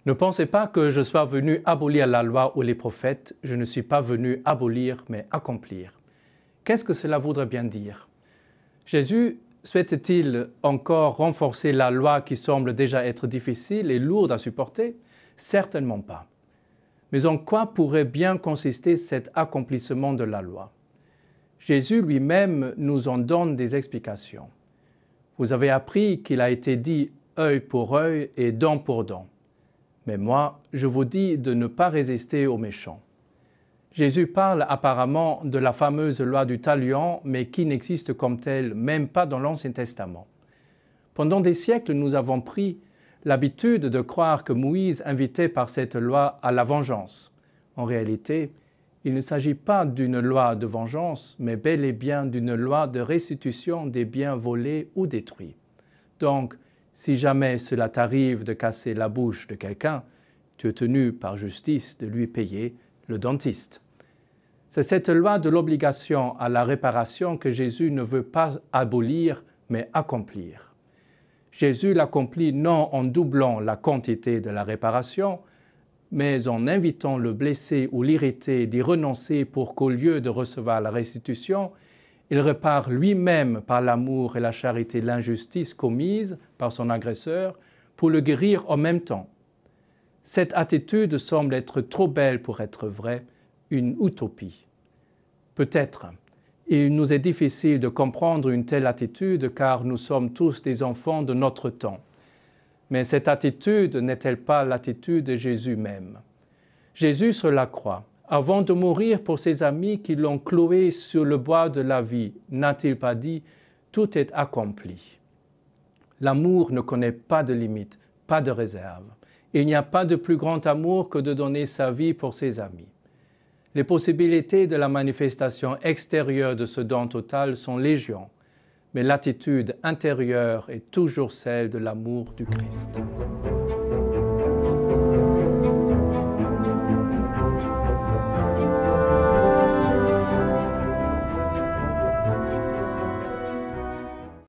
Ne pensez pas que je sois venu abolir la loi ou les prophètes. Je ne suis pas venu abolir, mais accomplir. Qu'est-ce que cela voudrait bien dire? Jésus souhaite-t-il encore renforcer la loi qui semble déjà être difficile et lourde à supporter? Certainement pas. Mais en quoi pourrait bien consister cet accomplissement de la loi? Jésus lui-même nous en donne des explications. Vous avez appris qu'il a été dit œil pour œil et dent pour dent. Mais moi, je vous dis de ne pas résister aux méchants. Jésus parle apparemment de la fameuse loi du talion, mais qui n'existe comme telle, même pas dans l'Ancien Testament. Pendant des siècles, nous avons pris l'habitude de croire que Moïse invitait par cette loi à la vengeance. En réalité, il ne s'agit pas d'une loi de vengeance, mais bel et bien d'une loi de restitution des biens volés ou détruits. Donc, si jamais cela t'arrive de casser la bouche de quelqu'un, tu es tenu par justice de lui payer le dentiste. C'est cette loi de l'obligation à la réparation que Jésus ne veut pas abolir, mais accomplir. Jésus l'accomplit non en doublant la quantité de la réparation, mais en invitant le blessé ou l'irrité d'y renoncer pour qu'au lieu de recevoir la restitution, il répare lui-même par l'amour et la charité l'injustice commise par son agresseur pour le guérir en même temps. Cette attitude semble être trop belle pour être vraie, une utopie. Peut-être, il nous est difficile de comprendre une telle attitude car nous sommes tous des enfants de notre temps. Mais cette attitude n'est-elle pas l'attitude de Jésus même? Jésus sur la croix, avant de mourir pour ses amis qui l'ont cloué sur le bois de la vie, n'a-t-il pas dit « Tout est accompli ». L'amour ne connaît pas de limite, pas de réserve. Il n'y a pas de plus grand amour que de donner sa vie pour ses amis. Les possibilités de la manifestation extérieure de ce don total sont légion, mais l'attitude intérieure est toujours celle de l'amour du Christ.